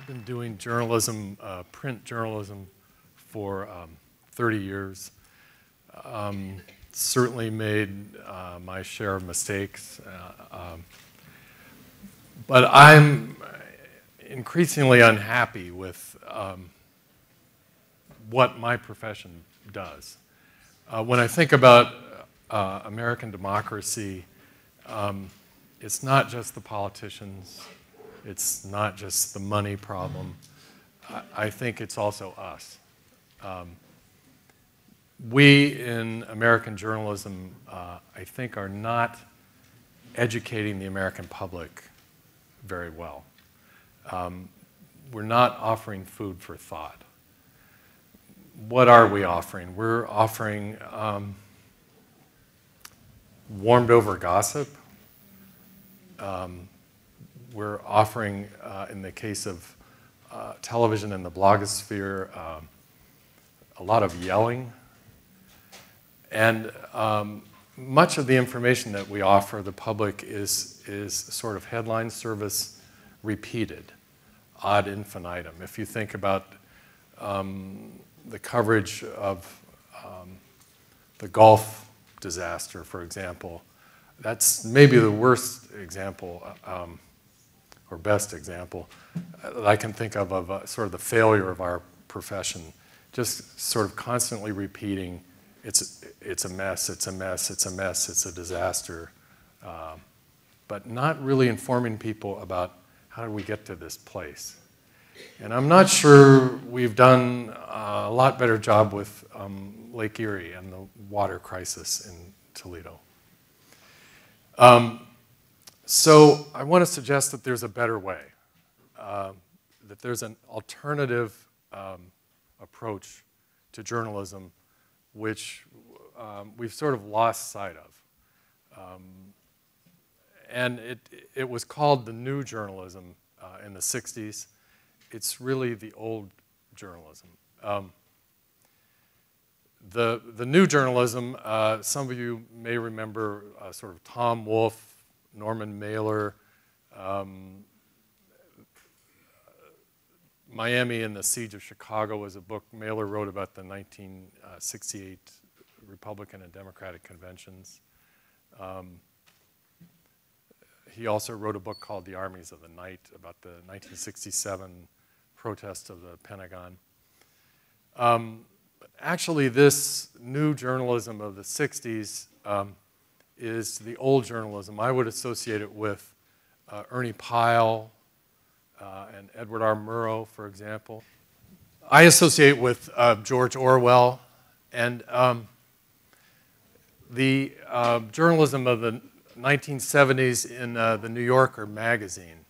I've been doing journalism, print journalism, for 30 years. Certainly made my share of mistakes, but I'm increasingly unhappy with what my profession does. When I think about American democracy, it's not just the politicians, it's not just the money problem. I think it's also us. We in American journalism, I think, are not educating the American public very well. We're not offering food for thought. What are we offering? We're offering warmed over gossip. We're offering, in the case of television and the blogosphere, a lot of yelling. And much of the information that we offer the public is sort of headline service repeated, ad infinitum. If you think about the coverage of the Gulf disaster, for example, that's maybe the worst example, or best example, that I can think of sort of the failure of our profession. Just sort of constantly repeating, it's a mess, it's a mess, it's a mess, it's a disaster, but not really informing people about how do we get to this place. And I'm not sure we've done a lot better job with Lake Erie and the water crisis in Toledo. So I want to suggest that there's a better way, that there's an alternative approach to journalism which we've sort of lost sight of. And it was called the new journalism in the 60s. It's really the old journalism. The new journalism, some of you may remember sort of Tom Wolfe, Norman Mailer, Miami and the Siege of Chicago was a book Mailer wrote about the 1968 Republican and Democratic conventions. He also wrote a book called The Armies of the Night about the 1967 protest of the Pentagon. Actually, this new journalism of the 60s is the old journalism. I would associate it with Ernie Pyle and Edward R. Murrow, for example. I associate with George Orwell and the journalism of the 1970s in the New Yorker magazine.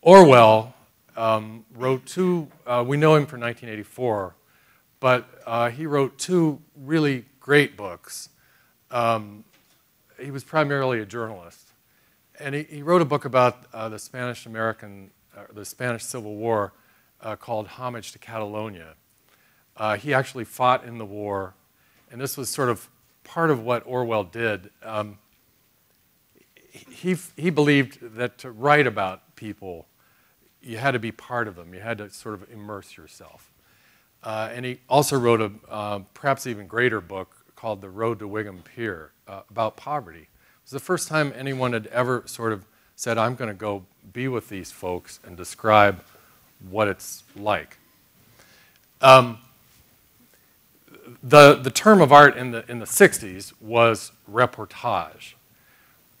Orwell wrote two, we know him for 1984, but he wrote two really great books. He was primarily a journalist. And he wrote a book about the Spanish Civil War called Homage to Catalonia. He actually fought in the war, and this was sort of part of what Orwell did. He believed that to write about people, you had to be part of them. You had to sort of immerse yourself. And he also wrote a perhaps even greater book called The Road to Wigan Pier about poverty. It was the first time anyone had ever sort of said, I'm going to go be with these folks and describe what it's like. The term of art in the 60s was reportage.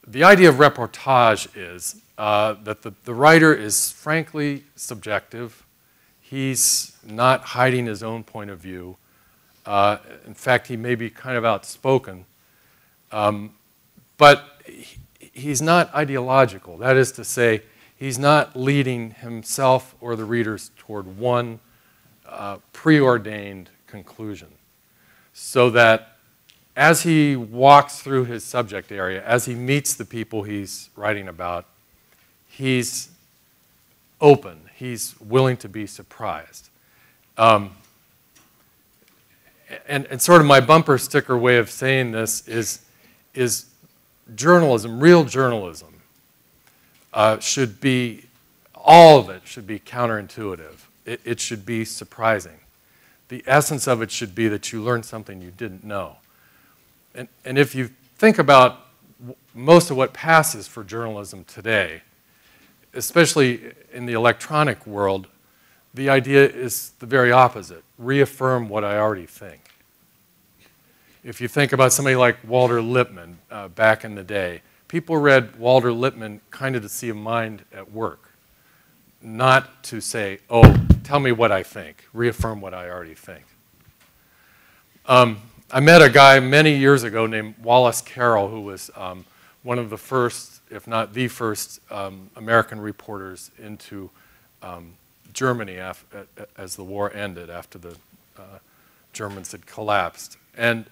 The idea of reportage is that the writer is frankly subjective. He's not hiding his own point of view. In fact, he may be kind of outspoken. But he's not ideological. That is to say, he's not leading himself or the readers toward one preordained conclusion. So that as he walks through his subject area, as he meets the people he's writing about, he's open. He's willing to be surprised. And sort of my bumper sticker way of saying this is journalism, real journalism, should be all of it should be counterintuitive. It should be surprising. The essence of it should be that you learn something you didn't know. And if you think about most of what passes for journalism today, especially in the electronic world, the idea is the very opposite. Reaffirm what I already think. If you think about somebody like Walter Lippmann back in the day, people read Walter Lippmann kind of to see a mind at work, not to say, oh, tell me what I think, reaffirm what I already think. I met a guy many years ago named Wallace Carroll, who was one of the first, if not the first, American reporters into Germany as the war ended, after the Germans had collapsed. And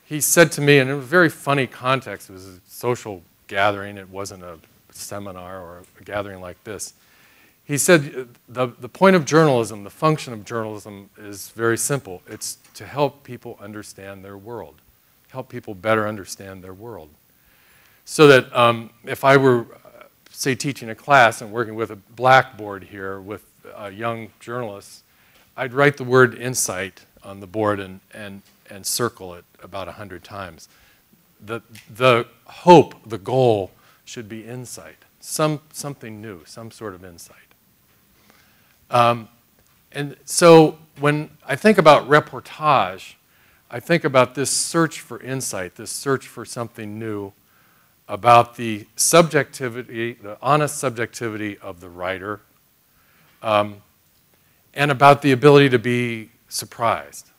he said to me, and in a very funny context, it was a social gathering, it wasn't a seminar or a gathering like this. He said the point of journalism, the function of journalism is very simple. It's to help people understand their world, help people better understand their world. So that if I were, say, teaching a class and working with a blackboard here with young journalists, I'd write the word insight on the board and circle it about 100 times. The hope, the goal should be insight, something new, some sort of insight. And so when I think about reportage, I think about this search for insight, this search for something new about the subjectivity, the honest subjectivity of the writer, and about the ability to be surprised.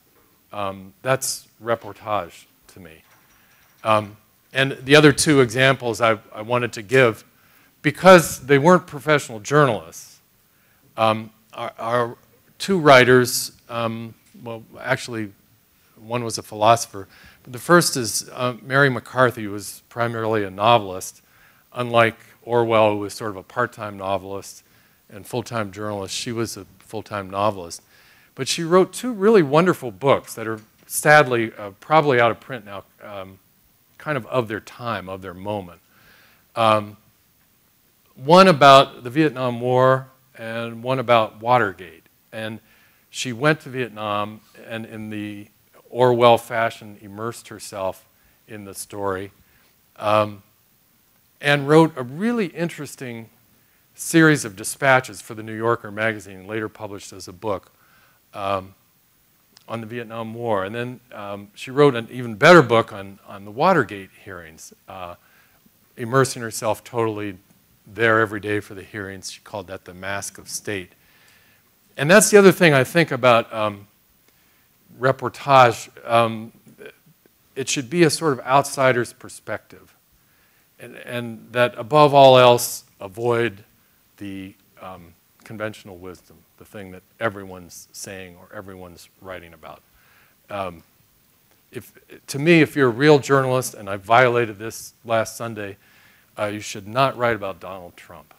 That's reportage to me. And the other two examples I wanted to give, because they weren't professional journalists, are two writers, well, actually, one was a philosopher. But the first is Mary McCarthy, who was primarily a novelist, unlike Orwell, who was sort of a part-time novelist and full-time journalist. She was a full-time novelist. But she wrote two really wonderful books that are sadly probably out of print now, kind of their time, of their moment. One about the Vietnam War and one about Watergate. And she went to Vietnam and in the Orwell fashion immersed herself in the story and wrote a really interesting series of dispatches for the New Yorker magazine, later published as a book, on the Vietnam War. And then she wrote an even better book on the Watergate hearings, immersing herself totally there every day for the hearings. She called that the Mask of State. And that's the other thing I think about reportage. It should be a sort of outsider's perspective. And that above all else, avoid the conventional wisdom, the thing that everyone's saying or everyone's writing about. To me, if you're a real journalist, and I violated this last Sunday, you should not write about Donald Trump.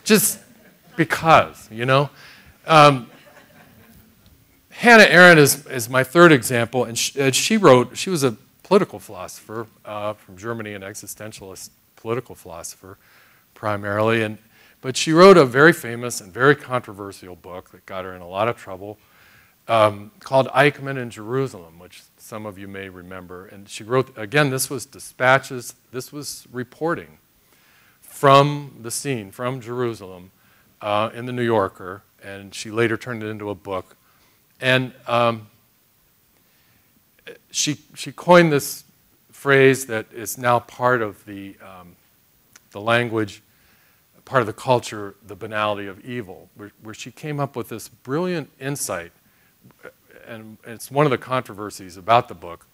Just because, you know. Hannah Arendt is my third example, and she was a political philosopher from Germany, an existentialist political philosopher primarily, but she wrote a very famous and very controversial book that got her in a lot of trouble called Eichmann in Jerusalem, which some of you may remember. And she wrote, again, this was dispatches, this was reporting from the scene, from Jerusalem, in the New Yorker, and she later turned it into a book. And she coined this phrase that is now part of the language, part of the culture, the banality of evil, where she came up with this brilliant insight, and it's one of the controversies about the book.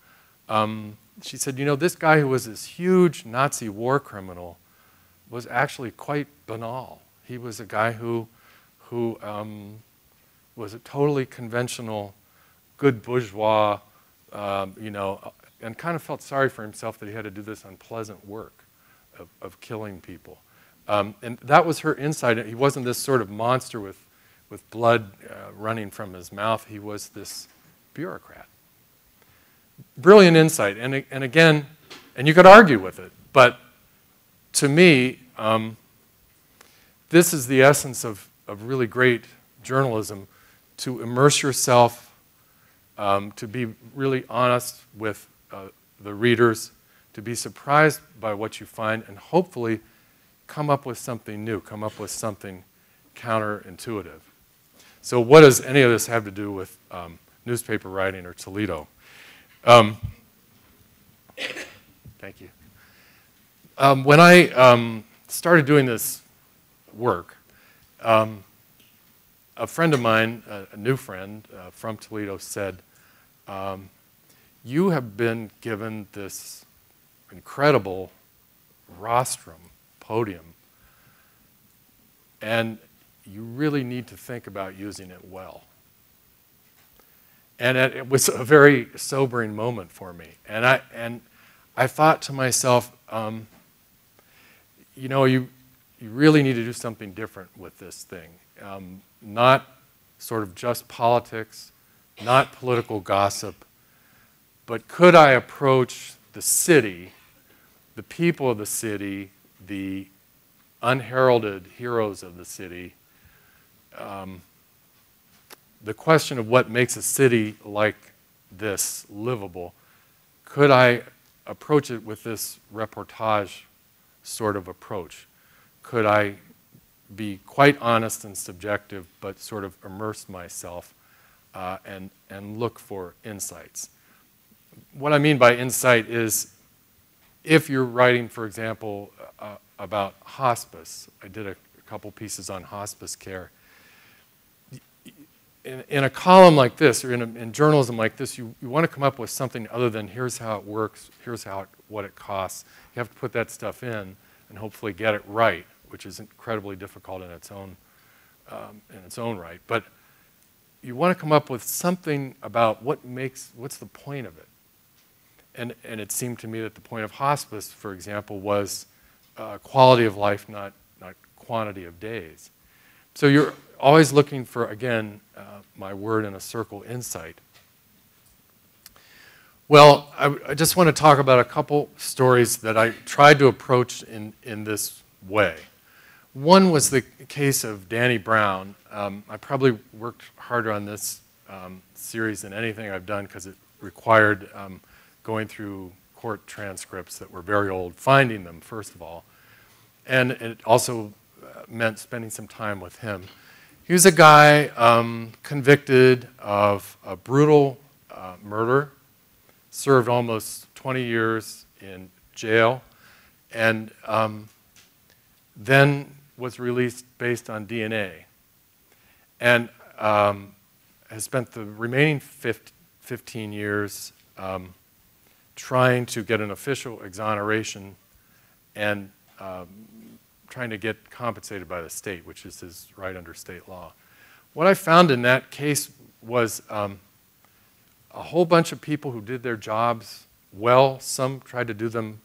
She said, you know, this guy who was this huge Nazi war criminal was actually quite banal. He was a guy who was a totally conventional, good bourgeois, you know, and kind of felt sorry for himself that he had to do this unpleasant work of killing people. And that was her insight. He wasn't this sort of monster with blood running from his mouth. He was this bureaucrat. Brilliant insight. And again, and you could argue with it, but to me, this is the essence of really great journalism, to immerse yourself, to be really honest with the readers, to be surprised by what you find, and hopefully come up with something new, come up with something counterintuitive. So what does any of this have to do with newspaper writing or Toledo? Thank you. When I started doing this work, a friend of mine, a new friend from Toledo, said, you have been given this incredible rostrum, podium, and you really need to think about using it well. And it was a very sobering moment for me. And I thought to myself, you know, you really need to do something different with this thing. Not sort of just politics, not political gossip, but could I approach the city, the people of the city, the unheralded heroes of the city, the question of what makes a city like this livable, could I approach it with this reportage sort of approach? Could I be quite honest and subjective, but sort of immerse myself and look for insights? What I mean by insight is, if you're writing, for example, about hospice, I did a couple pieces on hospice care. In a column like this, or in journalism like this, you want to come up with something other than here's how it works, here's what it costs. You have to put that stuff in and hopefully get it right, which is incredibly difficult in its own right. But you want to come up with something about what's the point of it. And it seemed to me that the point of hospice, for example, was quality of life, not quantity of days. So you're always looking for, again, my word in a circle, insight. Well, I just want to talk about a couple stories that I tried to approach in this way. One was the case of Danny Brown. I probably worked harder on this series than anything I've done because it required going through court transcripts that were very old, finding them, first of all. And it also meant spending some time with him. He was a guy convicted of a brutal murder, served almost 20 years in jail, and then was released based on DNA. And has spent the remaining 15 years trying to get an official exoneration and trying to get compensated by the state, which is his right under state law. What I found in that case was a whole bunch of people who did their jobs well. Some tried to do them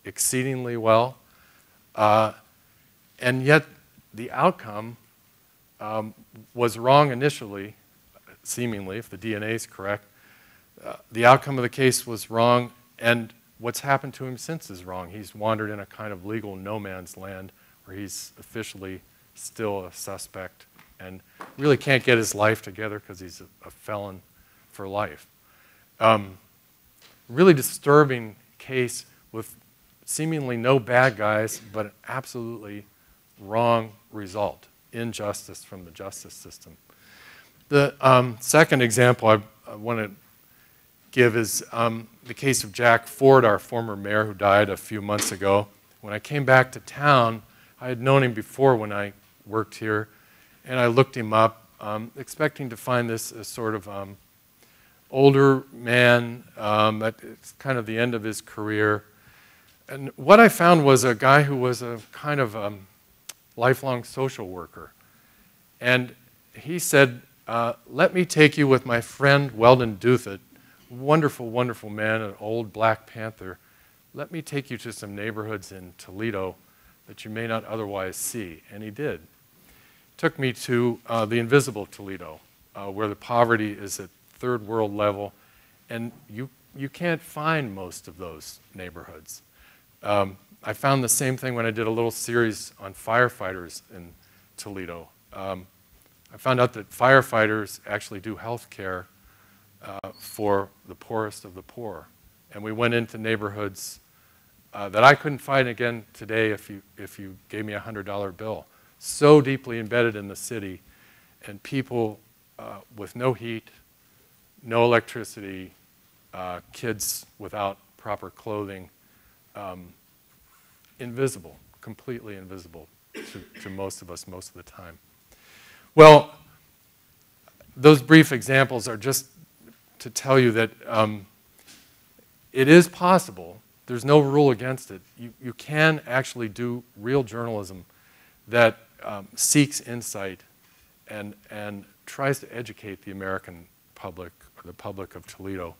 exceedingly well. And yet the outcome was wrong initially, seemingly, if the DNA is correct. The outcome of the case was wrong, and what's happened to him since is wrong. He's wandered in a kind of legal no man's land where he's officially still a suspect and really can't get his life together because he's a felon for life. Really disturbing case with seemingly no bad guys, but an absolutely wrong result, injustice from the justice system. The second example I want to give is the case of Jack Ford, our former mayor who died a few months ago. When I came back to town, I had known him before when I worked here, and I looked him up, expecting to find this as sort of older man at kind of the end of his career. And what I found was a guy who was a kind of lifelong social worker. And he said, let me take you with my friend Weldon Douthat, wonderful, wonderful man, an old Black Panther. Let me take you to some neighborhoods in Toledo that you may not otherwise see. And he did. Took me to the invisible Toledo, where the poverty is at third world level, and you can't find most of those neighborhoods. I found the same thing when I did a little series on firefighters in Toledo. I found out that firefighters actually do health care for the poorest of the poor. And we went into neighborhoods that I couldn't find again today if you gave me a $100 bill. So deeply embedded in the city, and people with no heat, no electricity, kids without proper clothing, invisible, completely invisible to most of us most of the time. Well, those brief examples are just to tell you that it is possible. There's no rule against it. You can actually do real journalism that seeks insight and tries to educate the American public, or the public of Toledo,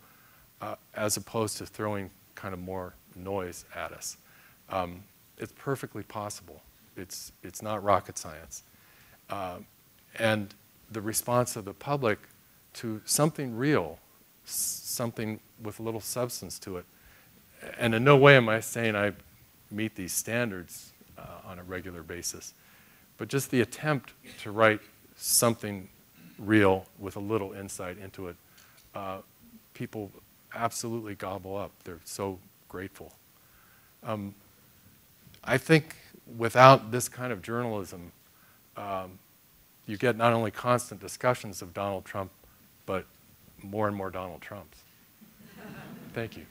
as opposed to throwing kind of more noise at us. It's perfectly possible. It's not rocket science. And the response of the public to something real, something with a little substance to it, and in no way am I saying I meet these standards on a regular basis, but just the attempt to write something real with a little insight into it, people absolutely gobble up. They're so grateful. I think without this kind of journalism, you get not only constant discussions of Donald Trump, but more and more Donald Trumps. Thank you.